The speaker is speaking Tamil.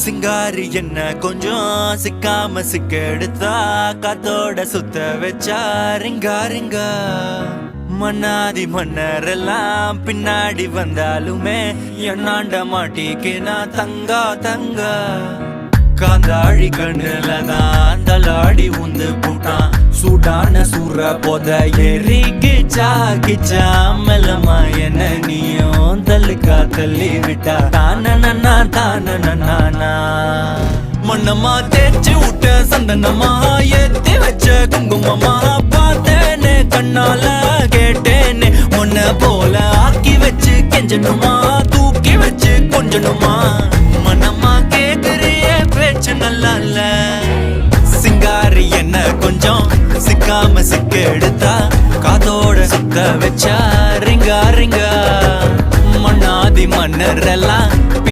சிங்காரி என்ன கொஞ்சம் சிக்காம சிக்க எடுத்தா காத்தோட சுத்த வச்சா ரிங்கா ரிங்கா மன்னாதி மன்னரெல்லாம் பின்னாடி வந்தாலுமே என்னாண்ட மாட்டிக்கினா தங்கா தங்கா காந்தாழி கண்ணுலதான் தலாடி உந்து போட்டான் சூடான சூற போத ஏறி கிச்சா கிச்சா மெல்லமா என்ன நீயும் தள்ளுக்கா தள்ளி விட்டா தானனா தானனா மண்ணமா தேய்ச்சி விட்ட சந்தனமா ஏத்தி வச்ச குங்குமமா பார்த்தேனே கண்ணால கேட்டேனே உன்ன போல ஆக்கி வச்சு கெஞ்சணுமா தூக்கி வச்சு கொஞ்சணுமா மனமா கேக்குறிய பேச்சு நல்லா இல்ல சிங்காரி என்ன கொஞ்சம் சிக்காம சிக்க எடுத்தா காதோட சுத்த வச்சா ரிங்கா ரிங்கா மண்ணாதி மன்னர் எல்லாம்